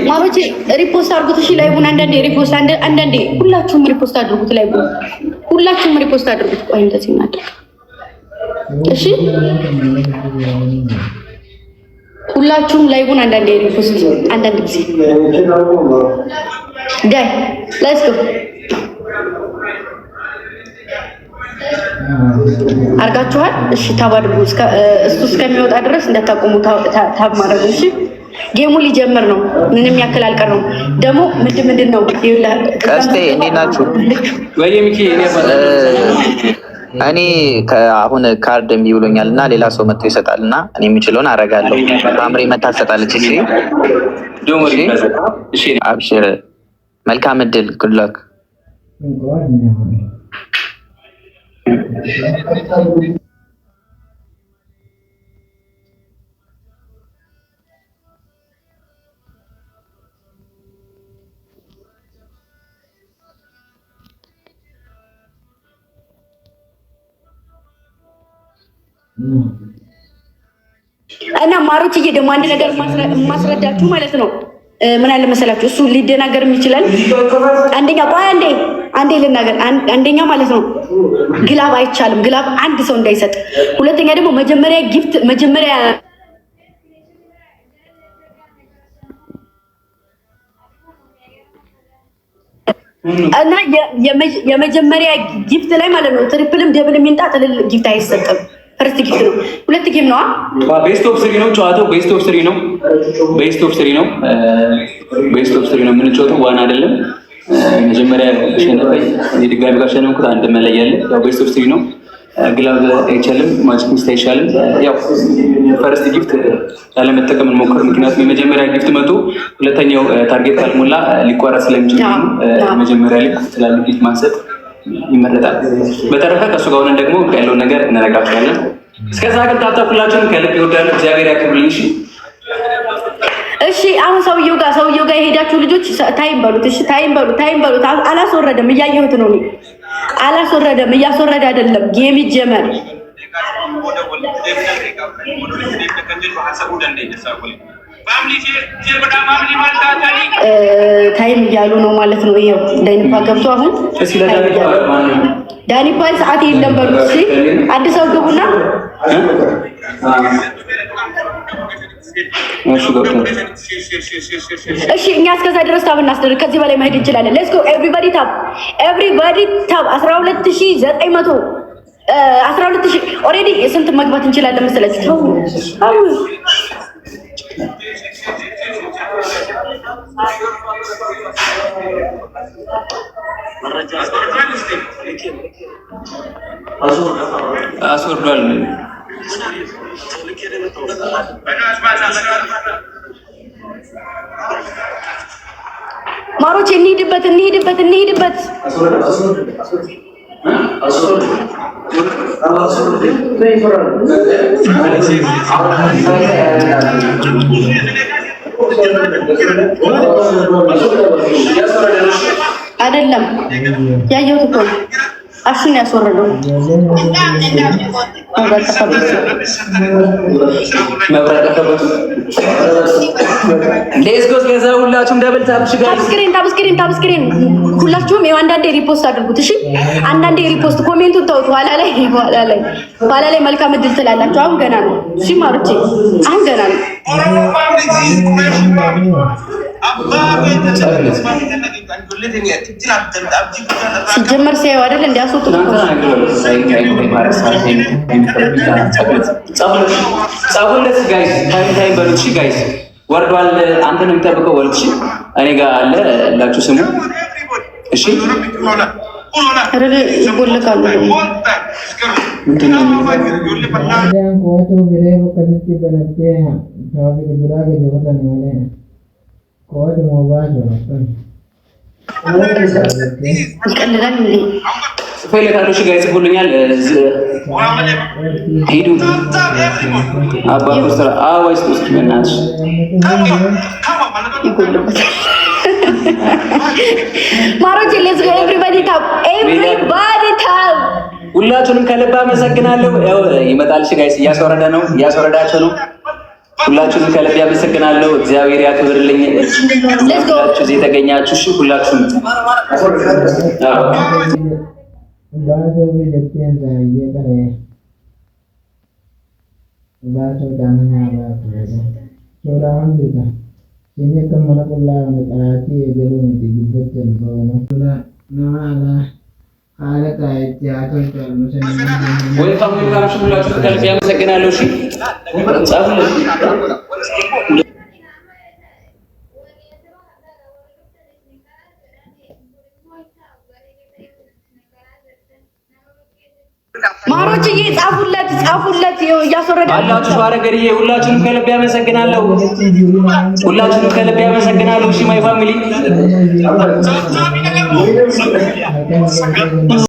ማሮቼ ሪፖስት አድርጉት። እሺ ላይቡን አንዳንዴ ሁላችሁም ሪፖስት አድርጉት። ላይቡን ሁላችሁም ሪፖስት አድርጉት። ቆይ እንደዚህ እናድርግ። እሺ ሁላችሁም ላይቡን አንዳንዴ ሪፖስት አንዳንድ ጊዜ ጋይ ሌትስ ጎ አርጋችኋል። እሺ ታባድጉ እሱ እስከሚወጣ ድረስ እንዳታቆሙ ታብ ማድረግ። እሺ ጌሙ ሊጀምር ነው። ምንም ያክል አልቀረው። ደግሞ ምንድን ነው ቀስቴ እንዴት ናችሁ? እኔ አሁን ካርድ እምቢ ብሎኛል እና ሌላ ሰው መጥቶ ይሰጣል እና እኔ የምችለውን አደርጋለሁ። አምሬ መታ ትሰጣለች። እሺ አብሽር፣ መልካም እድል፣ ጉድ ላክ። እና ማሮችዬ ደግሞ አንድ ነገር ማስረዳችሁ ማለት ነው። ምን አለ መሰላችሁ፣ እሱ ሊደናገርም ይችላል። አንደኛ ቆይ አንዴ ልናገር። አንደኛ ማለት ነው ግላብ አይቻልም። ግላብ አንድ ሰው እንዳይሰጥ። ሁለተኛ ደግሞ መጀመሪያ እና የመጀመሪያ ጊፍት ላይ ማለት ነው ትሪፕልም ደብልም ይንጣ ትልል ጊፍት አይሰጥም። ፈርስት ጊፍት ነው። ሁለት ጌም ነው። ቤስት ኦፍ 3 ነው ጨዋታው። ቤስት ኦፍ 3 ነው። ቤስት ኦፍ 3 ነው። ቤስት ኦፍ 3 ነው። ምን ጨዋታው ዋና አይደለም። መጀመሪያ ሸነፈኝ ድጋሚ ጋር ሸነፍኩት። አንድ መለያለ። ያው ቤስት ኦፍ 3 ነው። ግላብ አይቻልም። ማጂክ ሚስት አይቻልም። ያው ፈርስት ጊፍት ያለመጠቀም እንሞክር። ምክንያቱም የመጀመሪያ ጊፍት መቶ ሁለተኛው ታርጌት ካልሞላ ሊቋረጥ ስለሚችል መጀመሪያ ላይ ስላለ ጊፍት ማንሰጥ ይመረጣል። በተረፈ ከእሱ ጋር ሆነን ደግሞ ያለውን ነገር እንነጋገራለን። እስከዛ ግን ታጣኩላችሁን ከልብ ይወዳሉ። እግዚአብሔር ያክብርልኝ። እሺ አሁን ሰውየው ጋር የሄዳችሁ ልጆች ታይም በሉት። እሺ ታይም በሉት። አላስወረደም፣ እያየሁት ነው። አላስወረደም፣ እያስወረደ አይደለም። ጌም ይጀመር። ታይም እያሉ ነው ማለት ነው። ይሄው ዳኒፓ ገብቶ አሁን ዳኒፓ ሰዓት የለም በሉት። እሺ አዲስ ሰው ግቡና እሺ እኛ እስከዛ ድረስ ታብ እናስደርግ። ከዚህ በላይ መሄድ እንችላለን። ሌትስ ጎ ኤቭሪባዲ ታብ 12900 12000 ኦሬዲ ስንት መግባት እንችላለን መሰላችሁ? አስወርዷል። ማሮች እንሂድበት። አይደለም ያየሁት እኮ አሹን ያስወረደው ሌስኮስ ገዛ ሁላችሁም ደብል ታብስክሪን ሁላችሁም ይኸው አንዳንዴ ሪፖስት አድርጉት። እሺ አንዳንዴ ሪፖስት ኮሜንቱን ተውት። ኋላ ላይ መልካም እድል ትላላችሁ። አሁን ገና ነው። እሺ ማሩቼ አሁን ገና ነው። ሲጀመር ሲያዩ አይደል እንዲያስወጡት ጻፉለት ጋይስ። ታይም በሉት። እሺ ጋይስ ወርዷል። አንተ ነው የምጠብቀው ወልድ። እሺ እኔ ጋር አለ ላችሁ ስሙ። እሺ ይጎልካሉ። ይቀልዳል እንዴ? ፈይለታሉ። እሺ ጋይስ ጽፉልኛል። ሄዱ አባቱ ስራ ወይስ እስኪ በእናትሽ ይጎልበት ማሮች ሌትስ ጎ ኤቭሪባዲ ታፕ ሁላችሁንም ከልብ አመሰግናለሁ። ያው ይመጣል። እሺ ጋይስ እያስወረዳቸው ነው። ሁላችሁንም ከልብ ያመሰግናለሁ። እግዚአብሔር ያክብርልኝ። ሁላችሁ እዚህ የተገኛችሁ እሺ፣ ሁላችሁም ወይ ታሙን ጋር ሁላችሁ ከልብ ያመሰግናለሁ። እሺ ጻፉልኝ። ማሮችዬ ጻፉለት እያስወረደ አላችሁ። አረገርዬ ሁላችሁንም ከልብ ያመሰግናለሁ። ሁላችሁንም ከልብ ያመሰግናለሁ። እሺ ማይ ፋሚሊ